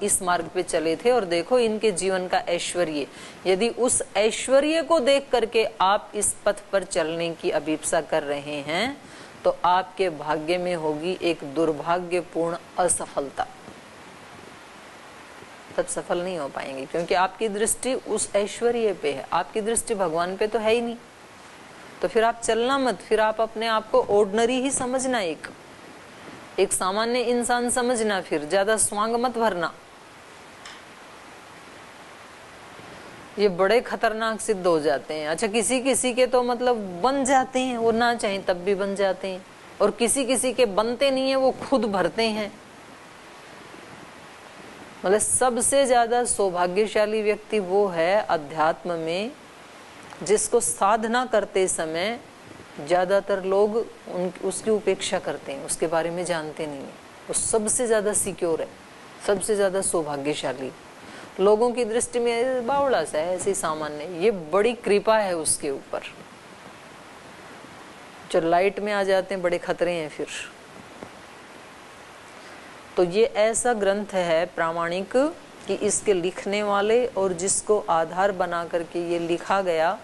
इस मार्ग पे चले थे और देखो इनके जीवन का ऐश्वर्य। यदि उस ऐश्वर्य को देख करके आप इस पथ पर चलने की अभिप्सा कर रहे हैं तो आपके भाग्य में होगी एक दुर्भाग्यपूर्ण असफलता। तब सफल नहीं हो पाएंगे, क्योंकि आपकी दृष्टि उस ऐश्वर्य पे है, आपकी दृष्टि भगवान पे तो है ही नहीं। तो फिर आप चलना मत, फिर आप अपने आप को ऑर्डिनरी ही समझना, एक सामान्य इंसान समझना, फिर ज्यादा स्वांग मत भरना। ये बड़े खतरनाक सिद्ध हो जाते हैं। अच्छा, किसी किसी के तो मतलब बन जाते हैं, वो ना चाहें तब भी बन जाते हैं, और किसी किसी के बनते नहीं है, वो खुद भरते हैं। मतलब सबसे ज्यादा सौभाग्यशाली व्यक्ति वो है अध्यात्म में जिसको साधना करते समय ज्यादातर लोग उसकी उपेक्षा करते हैं, उसके बारे में जानते नहीं है। वो सबसे ज्यादा सिक्योर है, सबसे ज्यादा सौभाग्यशाली। लोगों की दृष्टि में बावड़ा सा है, ऐसे सामान्य। ये बड़ी कृपा है उसके ऊपर। जो लाइट में आ जाते हैं बड़े खतरे हैं फिर। तो ये ऐसा ग्रंथ है प्रामाणिक कि इसके लिखने वाले और जिसको आधार बना करके ये लिखा गया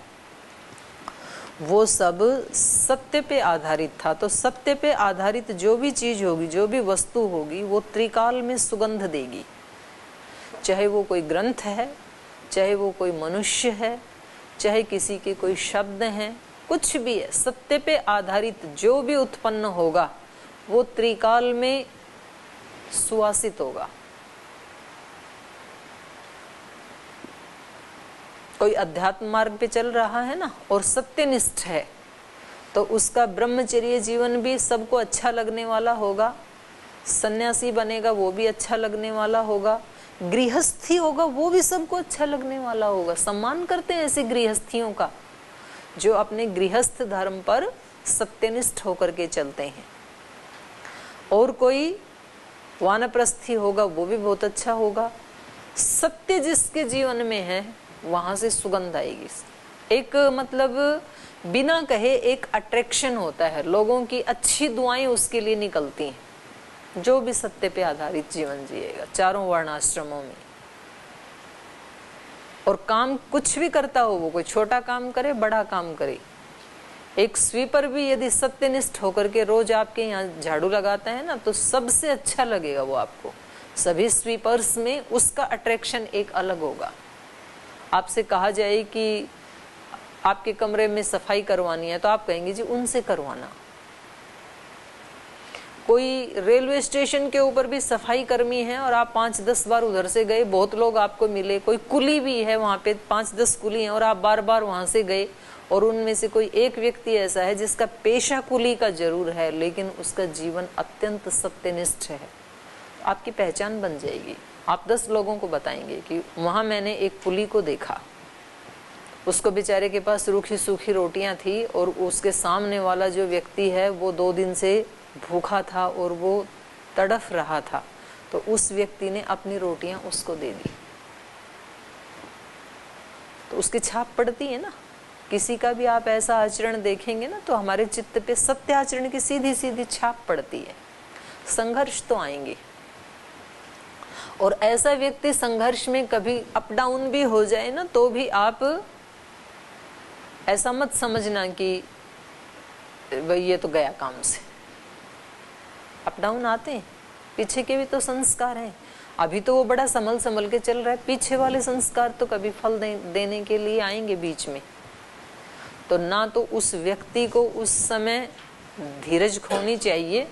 वो सब सत्य पे आधारित था। तो सत्य पे आधारित जो भी चीज होगी, जो भी वस्तु होगी, वो त्रिकाल में सुगंध देगी। चाहे वो कोई ग्रंथ है, चाहे वो कोई मनुष्य है, चाहे किसी के कोई शब्द हैं, कुछ भी है, सत्य पे आधारित जो भी उत्पन्न होगा वो त्रिकाल में सुवासित होगा। कोई अध्यात्म मार्ग पे चल रहा है ना और सत्यनिष्ठ है तो उसका ब्रह्मचर्य जीवन भी सबको अच्छा लगने वाला होगा। सन्यासी बनेगा वो भी अच्छा लगने वाला होगा। गृहस्थी होगा वो भी सबको अच्छा लगने वाला होगा। सम्मान करते हैं ऐसे गृहस्थियों का जो अपने गृहस्थ धर्म पर सत्यनिष्ठ होकर के चलते हैं। और कोई वानप्रस्थी होगा वो भी बहुत अच्छा होगा। सत्य जिसके जीवन में है वहां से सुगंध आएगी। एक मतलब बिना कहे एक अट्रैक्शन होता है, लोगों की अच्छी दुआएं उसके लिए निकलती हैं जो भी सत्य पे आधारित जीवन जिएगा, चारों वर्णाश्रमों में। और काम कुछ भी करता हो, वो कोई छोटा काम करे बड़ा काम करे। एक स्वीपर भी यदि सत्यनिष्ठ होकर के रोज आपके यहाँ झाड़ू लगाता है ना तो सबसे अच्छा लगेगा वो आपको। सभी स्वीपर्स में उसका अट्रैक्शन एक अलग होगा। आपसे कहा जाए कि आपके कमरे में सफाई करवानी है तो आप कहेंगे जी उनसे करवाना। कोई रेलवे स्टेशन के ऊपर भी सफाई कर्मी है और आप 5-10 बार उधर से गए, बहुत लोग आपको मिले। कोई कुली भी है वहां पे, 5-10 कुली हैं और आप बार बार वहां से गए, और उनमें से कोई एक व्यक्ति ऐसा है जिसका पेशा कुली का जरूर है लेकिन उसका जीवन अत्यंत सत्यनिष्ठ है, आपकी पहचान बन जाएगी। आप 10 लोगों को बताएंगे कि वहां मैंने एक कुली को देखा, उसको बेचारे के पास रूखी सूखी रोटियां थी और उसके सामने वाला जो व्यक्ति है वो 2 दिन से भूखा था और वो तड़फ रहा था, तो उस व्यक्ति ने अपनी रोटियां उसको दे दी। तो उसकी छाप पड़ती है ना। किसी का भी आप ऐसा आचरण देखेंगे ना तो हमारे चित्त पे सत्य आचरण की सीधी सीधी छाप पड़ती है। संघर्ष तो आएंगे, और ऐसा व्यक्ति संघर्ष में कभी अप डाउन भी हो जाए ना तो भी आप ऐसा मत समझना कि भाई ये तो गया काम से। अप डाउन आते हैं, पीछे के भी तो संस्कार हैं। अभी तो वो बड़ा संभल संभल के चल रहा है, पीछे वाले संस्कार तो कभी फल देने के लिए आएंगे बीच में। तो ना तो उस व्यक्ति को उस समय धीरज खोनी चाहिए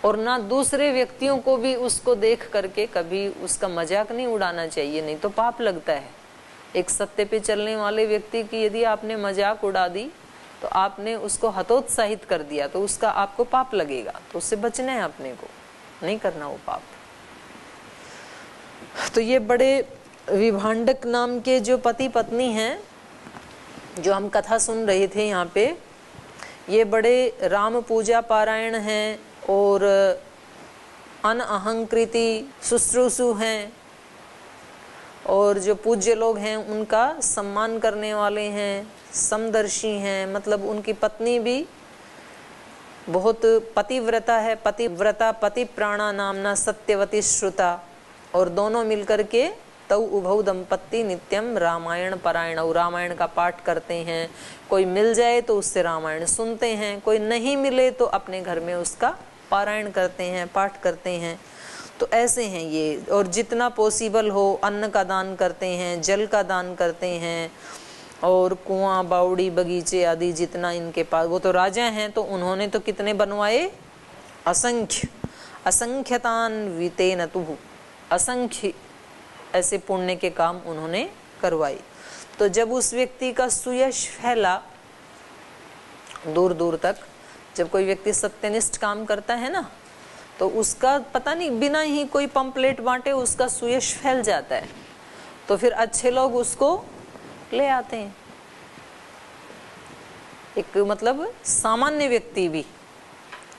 और ना दूसरे व्यक्तियों को भी उसको देख करके कभी उसका मजाक नहीं उड़ाना चाहिए, नहीं तो पाप लगता है। एक सत्य पे चलने वाले व्यक्ति की यदि आपने मजाक उड़ा दी तो आपने उसको हतोत्साहित कर दिया तो उसका आपको पाप लगेगा। तो उससे बचना है, अपने को नहीं करना वो पाप। तो ये बड़े विभांडक नाम के जो पति पत्नी हैं जो हम कथा सुन रहे थे यहाँ पे, ये बड़े राम पूजा पारायण हैं और अनअहंकृति शुश्रूषु हैं और जो पूज्य लोग हैं उनका सम्मान करने वाले हैं, समदर्शी हैं। मतलब उनकी पत्नी भी बहुत पतिव्रता है, पतिव्रता पति प्राणा नामना सत्यवती श्रुता, और दोनों मिलकर के तौ उभौ दंपत्ति नित्यम रामायण पारायण, रामायण का पाठ करते हैं। कोई मिल जाए तो उससे रामायण सुनते हैं, कोई नहीं मिले तो अपने घर में उसका पारायण करते हैं, पाठ करते हैं। तो ऐसे हैं ये। और जितना पॉसिबल हो अन्न का दान करते हैं, जल का दान करते हैं, और कुआं बावड़ी बगीचे आदि जितना इनके पास, वो तो राजा हैं तो उन्होंने तो कितने बनवाए, असंख्य, असंख्यतान वितेन तुः, असंख्य ऐसे पुण्य के काम उन्होंने करवाए। तो जब उस व्यक्ति का सुयश फैला दूर दूर तक, जब कोई व्यक्ति सत्यनिष्ठ काम करता है ना, तो उसका पता नहीं बिना ही कोई पंपलेट बांटे उसका सुयश फैल जाता है। तो फिर अच्छे लोग उसको ले आते हैं। एक मतलब सामान्य व्यक्ति भी,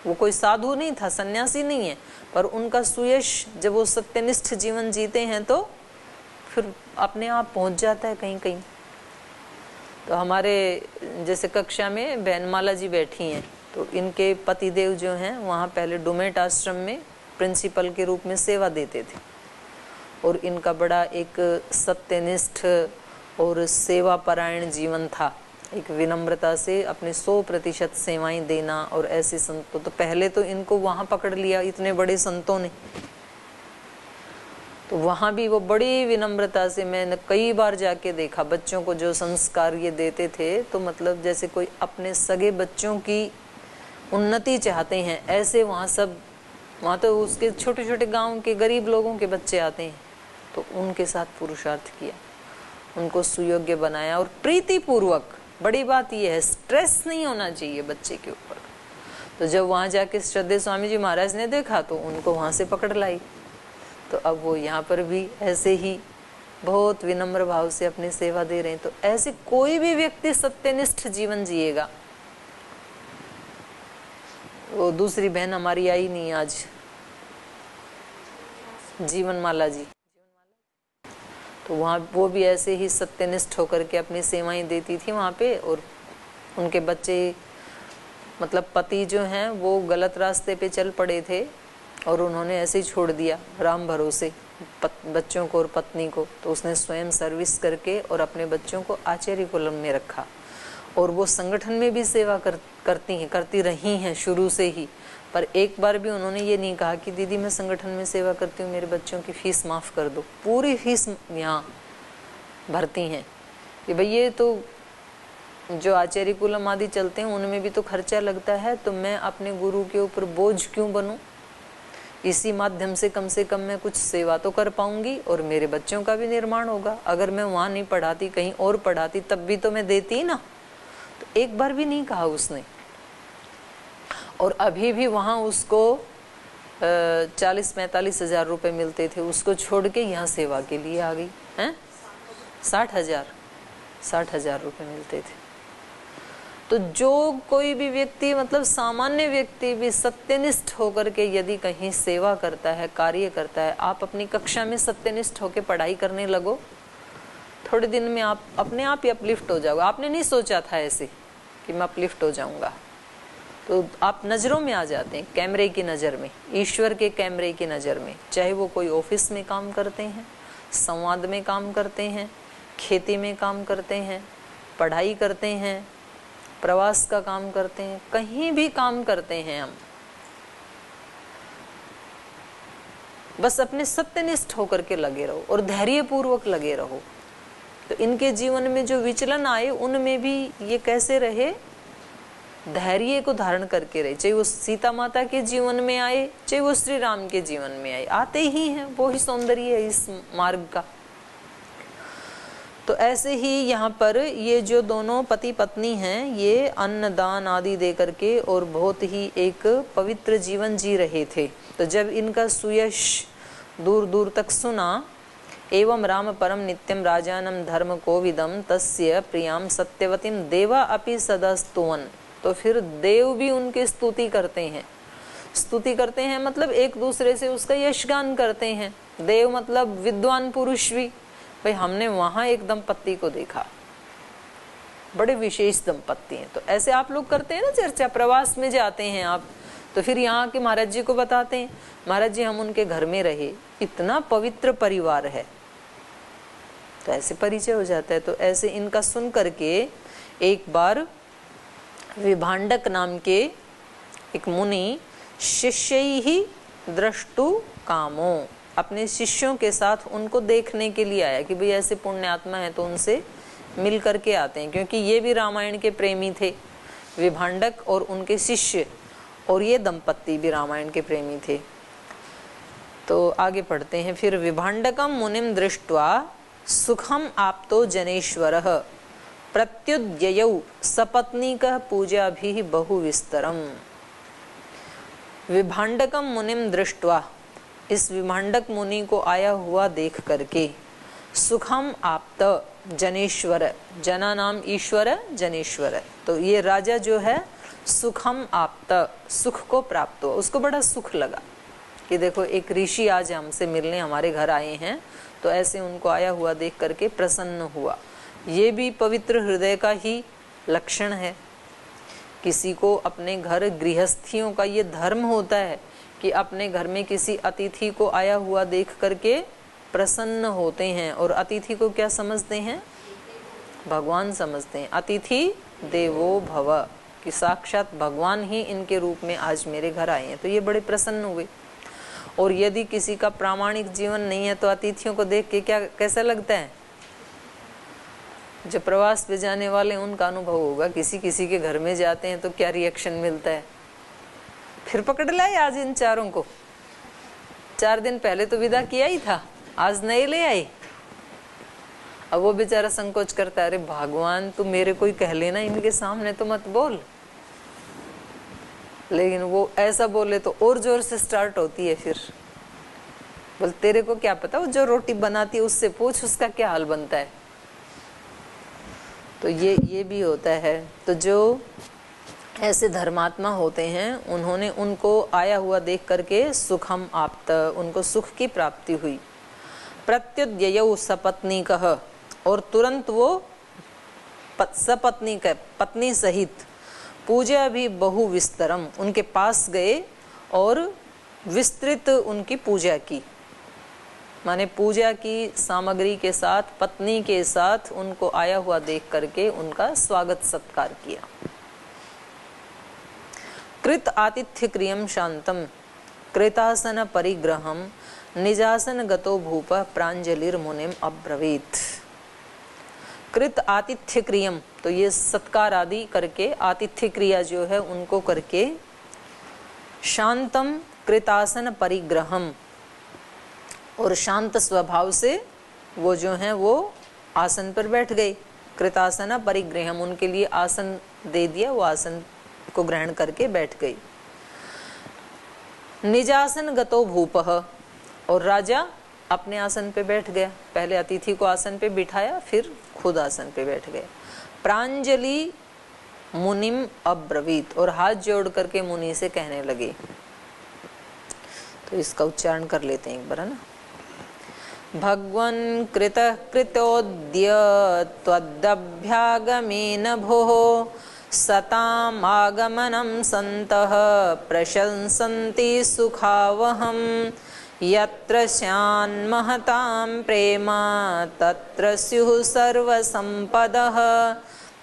वो कोई साधु नहीं था, सन्यासी नहीं है, पर उनका सुयश जब वो सत्यनिष्ठ जीवन जीते हैं तो फिर अपने आप पहुंच जाता है कहीं कहीं। तो हमारे जैसे कक्षा में बहन माला जी बैठी हैं, तो इनके पतिदेव जो हैं वहाँ पहले डुमेट आश्रम में प्रिंसिपल के रूप में सेवा देते थे, और इनका बड़ा एक सत्यनिष्ठ और सेवा परायण जीवन था। एक विनम्रता से अपने 100% सेवाएं देना, और ऐसे संतों, तो पहले तो इनको वहाँ पकड़ लिया इतने बड़े संतों ने, तो वहाँ भी वो बड़ी विनम्रता से, मैंने कई बार जाके देखा बच्चों को जो संस्कार ये देते थे, तो मतलब जैसे कोई अपने सगे बच्चों की उन्नति चाहते हैं ऐसे वहाँ सब, वहाँ तो उसके छोटे छोटे गांव के गरीब लोगों के बच्चे आते हैं, तो उनके साथ पुरुषार्थ किया, उनको सुयोग्य बनाया, और प्रीति पूर्वक। बड़ी बात यह है, स्ट्रेस नहीं होना चाहिए बच्चे के ऊपर। तो जब वहाँ जाके श्रद्धेय स्वामी जी महाराज ने देखा तो उनको वहाँ से पकड़ लाई। तो अब वो यहाँ पर भी ऐसे ही बहुत विनम्र भाव से अपनी सेवा दे रहे हैं। तो ऐसे कोई भी व्यक्ति सत्यनिष्ठ जीवन जिएगा। वो दूसरी बहन हमारी आई नहीं आज, जीवन माला जी, तो वहाँ वो भी ऐसे ही सत्यनिष्ठ होकर के अपनी सेवाएं देती थी वहाँ पे। और उनके बच्चे मतलब पति जो हैं वो गलत रास्ते पे चल पड़े थे, और उन्होंने ऐसे ही छोड़ दिया राम भरोसे बच्चों को और पत्नी को। तो उसने स्वयं सर्विस करके और अपने बच्चों को आचार्य कुलम में रखा, और वो संगठन में भी सेवा करती रही हैं शुरू से ही। पर एक बार भी उन्होंने ये नहीं कहा कि दीदी मैं संगठन में सेवा करती हूँ, मेरे बच्चों की फीस माफ़ कर दो। पूरी फीस यहाँ भरती हैं कि भाई ये तो जो आचार्य कुलम आदि चलते हैं उनमें भी तो खर्चा लगता है, तो मैं अपने गुरु के ऊपर बोझ क्यों बनूं। इसी माध्यम से कम मैं कुछ सेवा तो कर पाऊंगी, और मेरे बच्चों का भी निर्माण होगा। अगर मैं वहाँ नहीं पढ़ाती, कहीं और पढ़ाती, तब भी तो मैं देती ना। तो एक बार भी नहीं कहा उसने। और अभी भी वहाँ उसको 40-45 हज़ार रुपये मिलते थे, उसको छोड़ के यहाँ सेवा के लिए आ गई हैं। 60 हज़ार रुपये मिलते थे। तो जो कोई भी व्यक्ति मतलब सामान्य व्यक्ति भी सत्यनिष्ठ होकर के यदि कहीं सेवा करता है, कार्य करता है, आप अपनी कक्षा में सत्यनिष्ठ होकर पढ़ाई करने लगो, थोड़े दिन में आप अपने आप ही अपलिफ्ट हो जाओगे। आपने नहीं सोचा था ऐसे कि मैं अपलिफ्ट हो जाऊंगा, तो आप नज़रों में आ जाते हैं, कैमरे की नज़र में, ईश्वर के कैमरे की नज़र में। चाहे वो कोई ऑफिस में काम करते हैं, संवाद में काम करते हैं, खेती में काम करते हैं, पढ़ाई करते हैं, प्रवास का काम करते हैं, कहीं भी काम करते हैं हम, बस अपने सत्यनिष्ठ होकर के लगे रहो और धैर्यपूर्वक लगे रहो। तो इनके जीवन में जो विचलन आए उनमें भी ये कैसे रहे, धैर्य को धारण करके रहे। चाहे वो सीता माता के जीवन में आए, चाहे वो श्री राम के जीवन में आए, आते ही हैं। वो ही सौंदर्य है इस मार्ग का। तो ऐसे ही यहाँ पर ये जो दोनों पति पत्नी हैं, ये अन्न दान आदि दे करके और बहुत ही एक पवित्र जीवन जी रहे थे। तो जब इनका सुयश दूर दूर तक सुना, एवं राम परम नित्यम राजानम धर्म कोविदम तस्य प्रियाम सत्यवतीम देवा अपि सदा स्तुवन। तो फिर देव भी उनकी स्तुति करते हैं। स्तुति करते हैं मतलब एक दूसरे से उसका यशगान करते हैं। देव मतलब विद्वान पुरुष भी। भाई हमने वहां एक दंपत्ति को देखा, बड़े विशेष दंपत्ति हैं। तो ऐसे आप लोग करते हैं ना चर्चा, प्रवास में जाते हैं आप, तो फिर यहाँ के महाराज जी को बताते हैं, महाराज जी हम उनके घर में रहे, इतना पवित्र परिवार है, तो ऐसे परिचय हो जाता है। तो ऐसे इनका सुन करके एक बार विभांडक नाम के एक मुनि शिष्य ही द्रष्टु कामो, अपने शिष्यों के साथ उनको देखने के लिए आया कि भाई ऐसे पुण्य आत्मा है, तो उनसे मिल करके आते हैं, क्योंकि ये भी रामायण के प्रेमी थे, विभांडक और उनके शिष्य, और ये दंपत्ति भी रामायण के प्रेमी थे। तो आगे पढ़ते हैं, फिर विभांडकम मुनिम दृष्ट्वा सुखम आप्तो जनेश्वरः प्रत्युद्ययौ सपत्नीकः पूजाभिः बहुविस्तरम्। विभांडकम मुनिम दृष्ट्वा, इस विभांडक मुनि को आया हुआ देख करके, सुखम आप्त जनेश्वर, जना नाम ईश्वर, जनेश्वर, तो ये राजा जो है सुखम आप्त, सुख को प्राप्त हुआ, उसको बड़ा सुख लगा कि देखो एक ऋषि आज हमसे मिलने हमारे घर आए हैं, तो ऐसे उनको आया हुआ देख करके प्रसन्न हुआ। ये भी पवित्र हृदय का ही लक्षण है। किसी को अपने घर, गृहस्थियों का ये धर्म होता है कि अपने घर में किसी अतिथि को आया हुआ देख करके प्रसन्न होते हैं, और अतिथि को क्या समझते हैं? भगवान समझते हैं। अतिथि देवो भव, कि साक्षात भगवान ही इनके रूप में आज मेरे घर आए हैं, तो ये बड़े प्रसन्न हुए। और यदि किसी का प्रामाणिक जीवन नहीं है तो अतिथियों को देख के क्या कैसा लगता है? जो प्रवास पे जाने वाले उनका अनुभव होगा, किसी किसी के घर में जाते हैं तो क्या रिएक्शन मिलता है। फिर पकड़ लाए आज इन चारों को, 4 दिन पहले तो विदा किया ही था, आज नए ले आए। अब वो बेचारा संकोच करता है, अरे भगवान तू मेरे कोई कह लेना, इनके सामने तो मत बोल। लेकिन वो ऐसा बोले तो और जोर से स्टार्ट होती है। फिर बोल तेरे को क्या पता, वो जो रोटी बनाती है उससे पूछ उसका क्या हाल बनता है। तो ये भी होता है। तो जो ऐसे धर्मात्मा होते हैं, उन्होंने उनको आया हुआ देख करके सुखम आप्त, उनको सुख की प्राप्ति हुई। प्रत्युद्ययौ सपत्नीकः, और तुरंत वो सपत्नी का, पत्नी सहित, पूजा भी बहु विस्तरम, उनके पास गए और विस्तृत उनकी पूजा की, माने पूजा की सामग्री के साथ, पत्नी के साथ उनको आया हुआ देख करके उनका स्वागत सत्कार किया। कृत आतिथ्य क्रियम शांतम कृतासन परिग्रहम निजासन गतो भूप प्रांजलिर मुनिम अब्रवीत। कृत आतिथ्य क्रियम, तो ये सत्कार आदि करके, आतिथ्य क्रिया जो है उनको करके, शांतम कृतासन परिग्रहम, और शांत स्वभाव से वो जो है वो आसन पर बैठ गए। कृतासन परिग्रहम, उनके लिए आसन दे दिया, वो आसन को ग्रहण करके बैठ गई। निजासन गतो भूपः, और राजा अपने आसन पे बैठ गया। पहले अतिथि को आसन पे बिठाया, फिर खुद आसन पे बैठ गए। प्रांजलि मुनिम अब्रवीत, और हाथ जोड़ करके मुनि से कहने लगे। तो इसका उच्चारण कर लेते हैं एक बार, है ना। भगवन् कृतः कृतोद्य त्वदभ्यागमेन भोः सताम् आगमनं सन्तः प्रशंसन्ति सुखावहम् यत्र स्यान्महतां प्रेम तत्र स्युः सर्वसम्पदः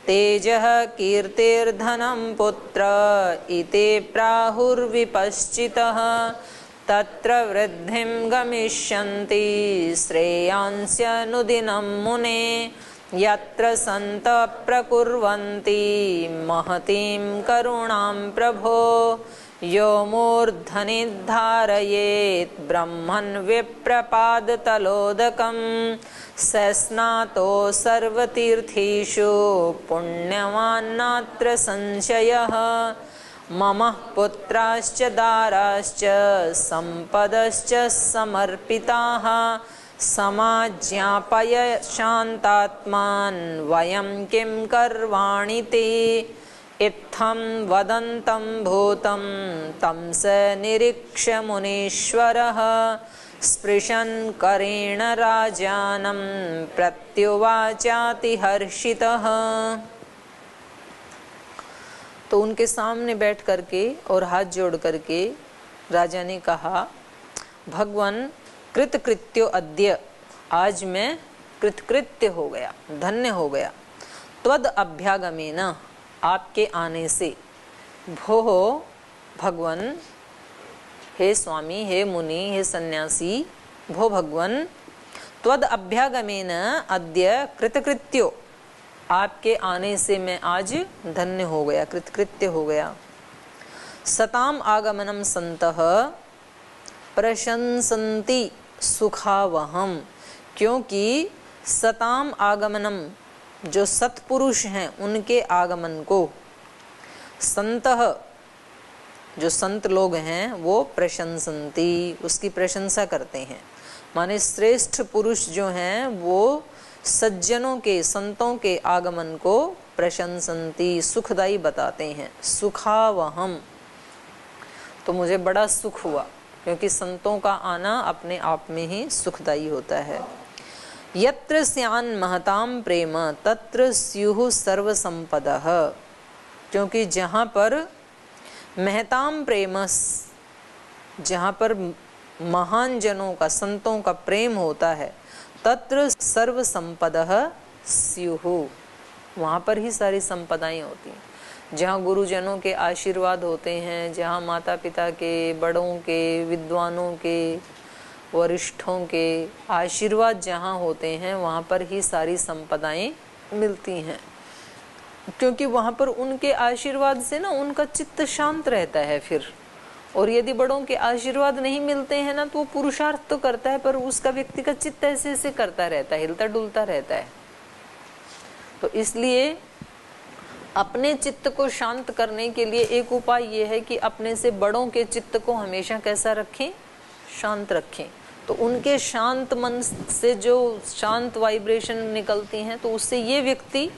तेजः कीर्तिर्धनं पुत्र इति प्राहुर्विपश्चितः तत्र वृद्धिं गमिष्यन्ति श्रेयांस्यनुदिनं मुने यत्र सन्तः प्रकुर्वन्ति महतीं करुणां प्रभो यो मूर्धनि धारयेत् ब्रह्मन् विप्रपादतलोदकं सस्नातो सर्वतीर्थेषु पुण्यवान्नात्र संशयः मम पुत्राश्च दाराश्च सम्पदश्च समर्पिताः समाज्ञापय शान्तात्मान् वयं किं कर्वाणि ते इत्थं वदन्तं भूतं तं स निरीक्ष्य मुनीश्वरः स्पृशन् करेण राजानं प्रत्युवाचाति हर्षितः। तो उनके सामने बैठ करके और हाथ जोड़ करके राजा ने कहा, भगवान कृतकृत्यो अद्य, आज मैं कृतकृत्य हो गया, धन्य हो गया। त्वद अभ्यागमेन, आपके आने से। भोः भगवन, हे स्वामी, हे मुनि, हे सन्यासी, भो भगवन, त्वद अभ्यागमेन अद्य कृतकृत्यो, आपके आने से मैं आज धन्य हो गया, कृतकृत्य हो गया। सताम आगमनम संतः प्रशंसन्ति सुखावहम, क्योंकि सताम आगमनम, जो सत्पुरुष हैं उनके आगमन को, संतः, जो संत लोग हैं वो प्रशंसन्ति, उसकी प्रशंसा करते हैं। माने श्रेष्ठ पुरुष जो हैं वो सज्जनों के, संतों के आगमन को प्रशंसन्ति, सुखदाई बताते हैं। सुखावहम, तो मुझे बड़ा सुख हुआ, क्योंकि संतों का आना अपने आप में ही सुखदाई होता है। यत्र स्यान महताम प्रेम तत्र स्युः सर्व संपदः, क्योंकि जहाँ पर महताम प्रेम, जहाँ पर महान जनों का, संतों का प्रेम होता है, तत्र सर्व संपदः स्युः, वहाँ पर ही सारी संपदाएं होती हैं। जहाँ गुरुजनों के आशीर्वाद होते हैं, जहाँ माता पिता के, बड़ों के, विद्वानों के, वरिष्ठों के आशीर्वाद जहाँ होते हैं, वहाँ पर ही सारी संपदाएं मिलती हैं। क्योंकि वहाँ पर उनके आशीर्वाद से ना उनका चित्त शांत रहता है फिर। और यदि बड़ों के आशीर्वाद नहीं मिलते हैं ना, तो वो पुरुषार्थ तो करता है पर उसका व्यक्ति का चित्त ऐसे ऐसे करता रहता है, हिलता डुलता रहता है। तो इसलिए अपने चित्त को शांत करने के लिए एक उपाय ये है कि अपने से बड़ों के चित्त को हमेशा कैसा रखें, शांत रखें। तो उनके शांत मन से जो शांत वाइब्रेशन निकलती हैं, तो उससे ये व्यक्ति,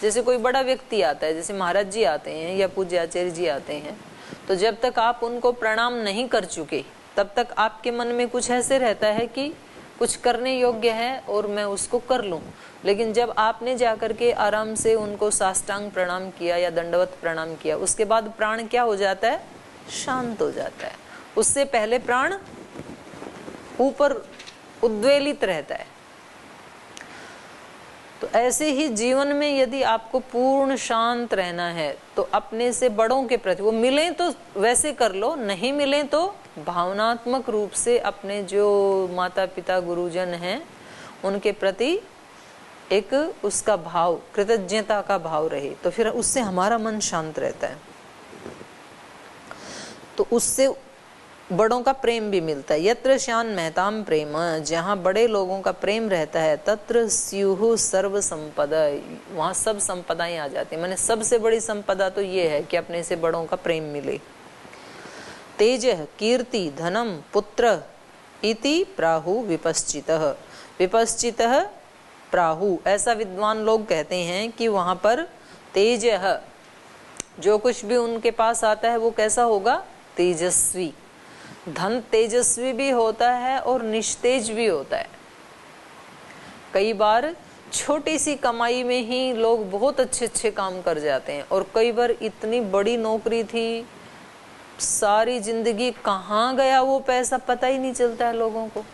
जैसे कोई बड़ा व्यक्ति आता है, जैसे महाराज जी आते हैं या पूज्य आचार्य जी आते हैं, तो जब तक आप उनको प्रणाम नहीं कर चुके तब तक आपके मन में कुछ ऐसे रहता है कि कुछ करने योग्य है और मैं उसको कर लूं। लेकिन जब आपने जाकर के आराम से उनको साष्टांग प्रणाम किया या दंडवत प्रणाम किया, उसके बाद प्राण क्या हो जाता है, शांत हो जाता है। उससे पहले प्राण ऊपर उद्वेलित रहता है। तो ऐसे ही जीवन में यदि आपको पूर्ण शांत रहना है तो अपने से बड़ों के प्रति, वो मिले तो वैसे कर लो, नहीं मिले तो भावनात्मक रूप से अपने जो माता पिता गुरुजन हैं उनके प्रति एक उसका भाव, कृतज्ञता का भाव रहे, तो फिर उससे हमारा मन शांत रहता है। तो उससे बड़ों का प्रेम भी मिलता है। यत्र श्यान महताम प्रेम, जहाँ बड़े लोगों का प्रेम रहता है, तत्र स्युः सर्व संपदा, वहाँ सब संपदाएं आ जाती हैं। मैंने सबसे बड़ी संपदा तो ये है कि अपने से बड़ों का प्रेम मिले। तेजः कीर्ति धनम पुत्र इति प्राहु विपश्चितः, विपश्चितः प्राहु, ऐसा विद्वान लोग कहते हैं कि वहाँ पर तेजः, जो कुछ भी उनके पास आता है वो कैसा होगा, तेजस्वी। धन तेजस्वी भी होता है और निस्तेज भी होता है। कई बार छोटी सी कमाई में ही लोग बहुत अच्छे अच्छे काम कर जाते हैं, और कई बार इतनी बड़ी नौकरी थी, सारी जिंदगी कहाँ गया वो पैसा पता ही नहीं चलता है लोगों को।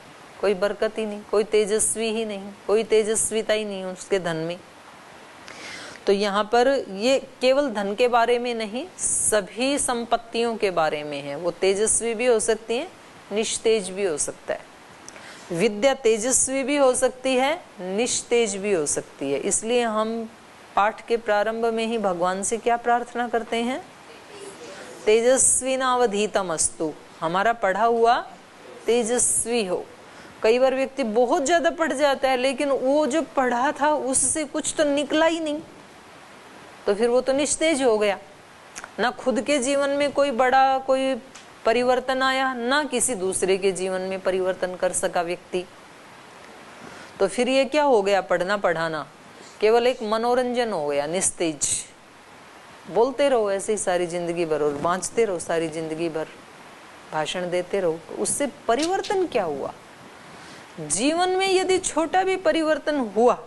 कोई बरकत ही नहीं, कोई तेजस्वी ही नहीं, कोई तेजस्विता ही नहीं उसके धन में। तो यहाँ पर ये केवल धन के बारे में नहीं, सभी संपत्तियों के बारे में है। वो तेजस्वी भी हो सकती है, निस्तेज भी हो सकता है। विद्या तेजस्वी भी हो सकती है, निस्तेज भी हो सकती है। इसलिए हम पाठ के प्रारंभ में ही भगवान से क्या प्रार्थना करते हैं, तेजस्विनावधीतम अस्तु, हमारा पढ़ा हुआ तेजस्वी हो। कई बार व्यक्ति बहुत ज्यादा पढ़ जाता है लेकिन वो जो पढ़ा था उससे कुछ तो निकला ही नहीं, तो फिर वो तो निस्तेज हो गया। ना खुद के जीवन में कोई बड़ा कोई परिवर्तन आया, ना किसी दूसरे के जीवन में परिवर्तन कर सका व्यक्ति। तो फिर ये क्या हो गया, पढ़ना पढ़ाना केवल एक मनोरंजन हो गया, निस्तेज। बोलते रहो ऐसे ही सारी जिंदगी भर और बाँचते रहो सारी जिंदगी भर, भाषण देते रहो, उससे परिवर्तन क्या हुआ। जीवन में यदि छोटा भी परिवर्तन हुआ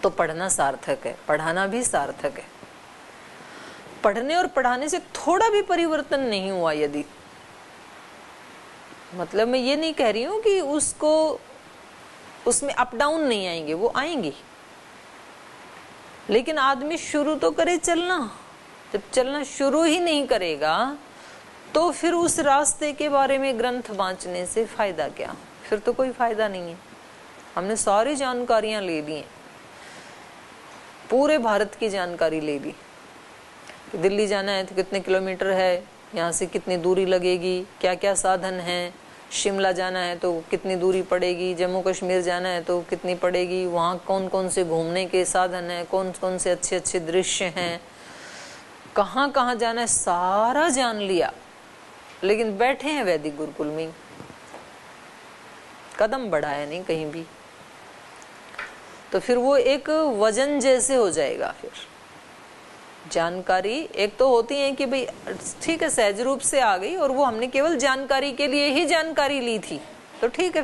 तो पढ़ना सार्थक है, पढ़ाना भी सार्थक है। पढ़ने और पढ़ाने से थोड़ा भी परिवर्तन नहीं हुआ, यदि मतलब मैं ये नहीं कह रही हूं कि उसको उसमें अप डाउन नहीं आएंगे, वो आएंगे, लेकिन आदमी शुरू तो करे चलना। जब चलना शुरू ही नहीं करेगा तो फिर उस रास्ते के बारे में ग्रंथ बांचने से फायदा क्या? फिर तो कोई फायदा नहीं है। हमने सारी जानकारियां ले ली हैं, पूरे भारत की जानकारी ले ली। दिल्ली जाना है तो कितने किलोमीटर है, यहाँ से कितनी दूरी लगेगी, क्या क्या साधन हैं, शिमला जाना है तो कितनी दूरी पड़ेगी, जम्मू कश्मीर जाना है तो कितनी पड़ेगी, वहाँ कौन कौन से घूमने के साधन हैं, कौन कौन से अच्छे अच्छे दृश्य हैं, कहाँ कहाँ जाना है, सारा जान लिया। लेकिन बैठे हैं वैदिक गुरुकुल में, कदम बढ़ाया नहीं कहीं भी। तो फिर वो एक वजन जैसे हो जाएगा। फिर जानकारी एक तो होती है कि भाई ठीक है सहज रूप से आ गई और वो हमने केवल जानकारी के लिए ही जानकारी ली थी, तो ठीक है,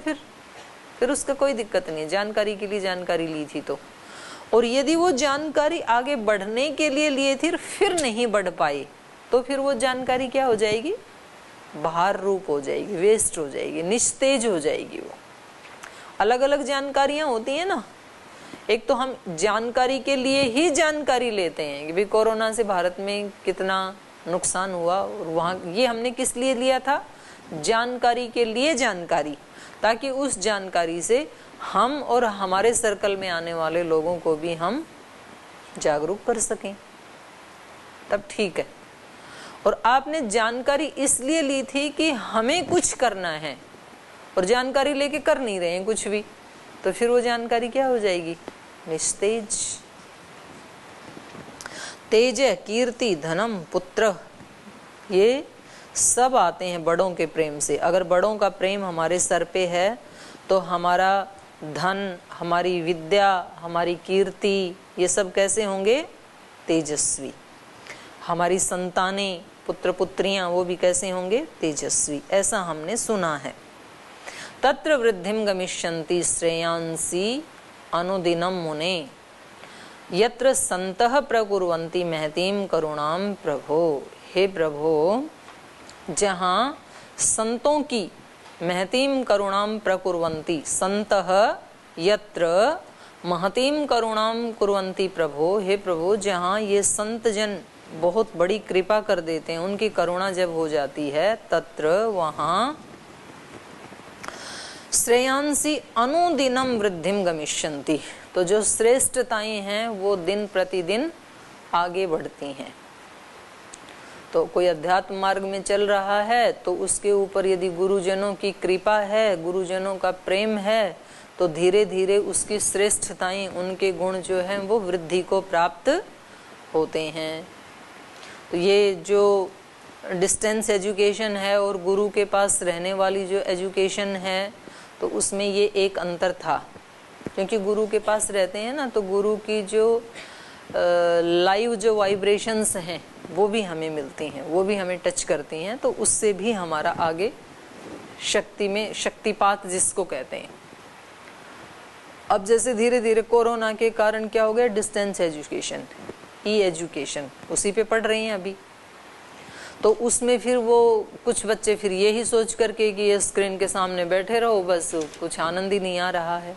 फिर उसका कोई दिक्कत नहीं है, जानकारी के लिए जानकारी ली थी तो। और यदि वो जानकारी आगे बढ़ने के लिए लिए थी फिर नहीं बढ़ पाई, तो फिर वो जानकारी क्या हो जाएगी? बाहर रूप हो जाएगी, वेस्ट हो जाएगी, निस्तेज हो जाएगी। वो अलग अलग जानकारियां होती है ना। एक तो हम जानकारी के लिए ही जानकारी लेते हैं कि भाई कोरोना से भारत में कितना नुकसान हुआ, और वहाँ ये हमने किस लिए लिया था? जानकारी के लिए जानकारी, ताकि उस जानकारी से हम और हमारे सर्कल में आने वाले लोगों को भी हम जागरूक कर सकें, तब ठीक है। और आपने जानकारी इसलिए ली थी कि हमें कुछ करना है, और जानकारी लेके कर नहीं रहे हैं कुछ भी, तो फिर वो जानकारी क्या हो जाएगी? निस्तेज। तेज, कीर्ति, धनम, पुत्र, ये सब आते हैं बड़ों के प्रेम से। अगर बड़ों का प्रेम हमारे सर पे है तो हमारा धन, हमारी विद्या, हमारी कीर्ति, ये सब कैसे होंगे? तेजस्वी। हमारी संतानें, पुत्र पुत्रियां, वो भी कैसे होंगे? तेजस्वी। ऐसा हमने सुना है। तत्र वृद्धिम गमिष्यन्ति श्रेयांसी अनुदिनम मुने यत्र संतः प्रकुर्वन्ति महतीम करुणाम प्रभो। हे प्रभो, जहाँ संतों की महतीम करुणाम प्रकुर्वन्ति, संतः यत्र महतीम करुणाम कुर्वन्ति प्रभो। हे प्रभु, जहाँ ये संत जन बहुत बड़ी कृपा कर देते हैं, उनकी करुणा जब हो जाती है, तत्र वहाँ श्रेयांसी अनुदिनम वृद्धिम गमिष्यन्ति, तो जो श्रेष्ठताएं हैं वो दिन प्रतिदिन आगे बढ़ती हैं। तो कोई अध्यात्म मार्ग में चल रहा है तो उसके ऊपर यदि गुरुजनों की कृपा है, गुरुजनों का प्रेम है, तो धीरे धीरे उसकी श्रेष्ठताएं, उनके गुण जो हैं वो वृद्धि को प्राप्त होते हैं। तो ये जो डिस्टेंस एजुकेशन है और गुरु के पास रहने वाली जो एजुकेशन है, तो उसमें ये एक अंतर था, क्योंकि गुरु के पास रहते हैं ना, तो गुरु की जो लाइव जो वाइब्रेशंस हैं वो भी हमें मिलती हैं, वो भी हमें टच करती हैं, तो उससे भी हमारा आगे शक्ति में शक्तिपात जिसको कहते हैं। अब जैसे धीरे धीरे कोरोना के कारण क्या हो गया? डिस्टेंस एजुकेशन, ई एजुकेशन, उसी पे पढ़ रही हैं अभी। तो उसमें फिर वो कुछ बच्चे फिर यही सोच करके कि ये स्क्रीन के सामने बैठे रहो, बस कुछ आनंद ही नहीं आ रहा है,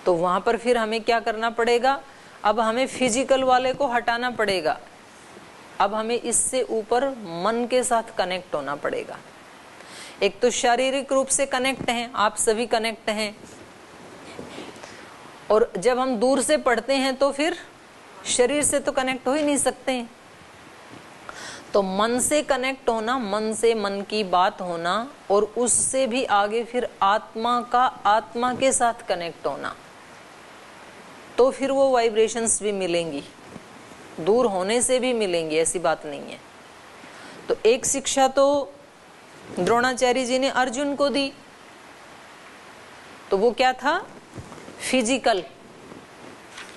तो वहां पर फिर हमें क्या करना पड़ेगा? अब हमें फिजिकल वाले को हटाना पड़ेगा, अब हमें इससे ऊपर मन के साथ कनेक्ट होना पड़ेगा। एक तो शारीरिक रूप से कनेक्ट हैं, आप सभी कनेक्ट हैं, और जब हम दूर से पढ़ते हैं तो फिर शरीर से तो कनेक्ट हो ही नहीं सकते हैं, तो मन से कनेक्ट होना, मन से मन की बात होना, और उससे भी आगे फिर आत्मा का आत्मा के साथ कनेक्ट होना, तो फिर वो वाइब्रेशंस भी मिलेंगी, दूर होने से भी मिलेंगी, ऐसी बात नहीं है। तो एक शिक्षा तो द्रोणाचार्य जी ने अर्जुन को दी, तो वो क्या था? फिजिकल,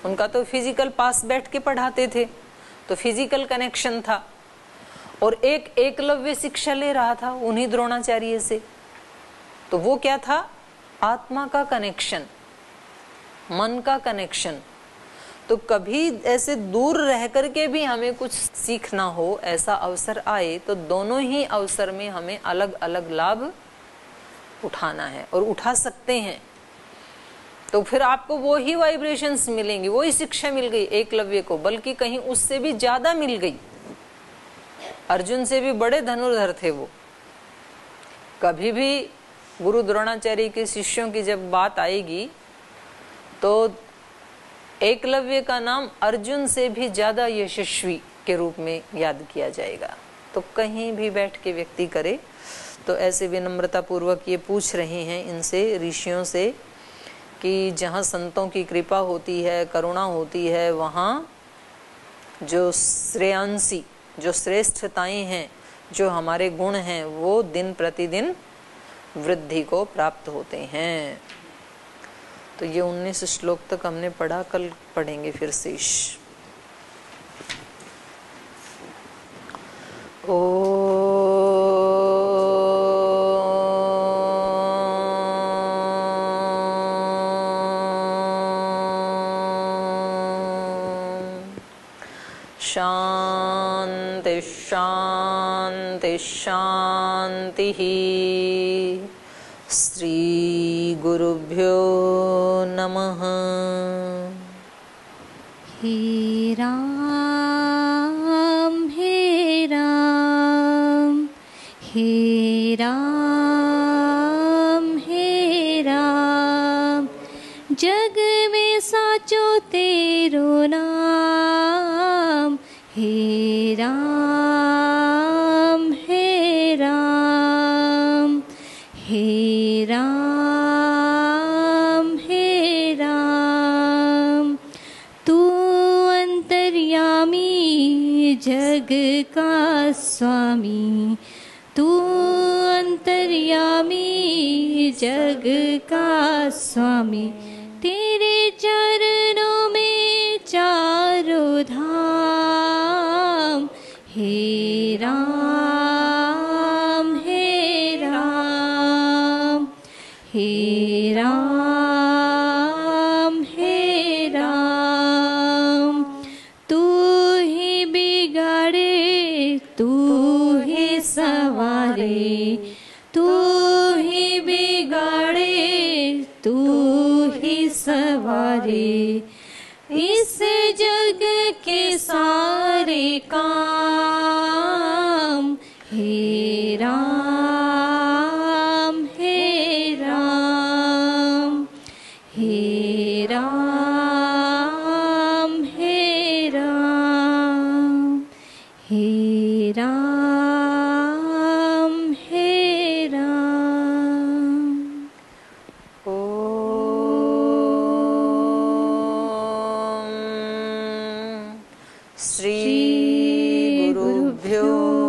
उनका तो फिजिकल पास बैठ के पढ़ाते थे, तो फिजिकल कनेक्शन था। और एक एकलव्य शिक्षा ले रहा था उन्हीं द्रोणाचार्य से, तो वो क्या था? आत्मा का कनेक्शन, मन का कनेक्शन। तो कभी ऐसे दूर रह करके भी हमें कुछ सीखना हो, ऐसा अवसर आए, तो दोनों ही अवसर में हमें अलग अलग लाभ उठाना है और उठा सकते हैं। तो फिर आपको वो ही वाइब्रेशंस मिलेंगी, वो ही शिक्षा मिल गई एकलव्य को, बल्कि कहीं उससे भी ज्यादा मिल गई। अर्जुन से भी बड़े धनुर्धर थे वो। कभी भी गुरु द्रोणाचार्य के शिष्यों की जब बात आएगी तो एकलव्य का नाम अर्जुन से भी ज्यादा यशस्वी के रूप में याद किया जाएगा। तो कहीं भी बैठ के व्यक्ति करे तो ऐसे विनम्रता पूर्वक ये पूछ रहे हैं इनसे, ऋषियों से, कि जहाँ संतों की कृपा होती है, करुणा होती है, वहाँ जो श्रेयांसी, जो श्रेष्ठताएं हैं, जो हमारे गुण हैं, वो दिन प्रतिदिन वृद्धि को प्राप्त होते हैं। तो ये 19 श्लोक तक हमने पढ़ा, कल पढ़ेंगे फिर शेष। शांति शांति शांति। श्री गुरुभ्यो नमः। हे राम हे राम हे राम हे राम, जग में साचो तेरो नाम। हे राम हे राम हे राम हे राम, तू अंतर्यामी जग का स्वामी, तू अंतर्यामी जग का स्वामी, तेरे चरणों में चारों धाम। हे राम हे राम हे राम हे राम, तू ही बिगाड़े तू ही सवारे, तू ही बिगाड़े तू ही सवारे, इस जग के सारे काम। हे राम हे राम हे राम हे राम हे राम हे राम। ओम श्री गुरुभ्यो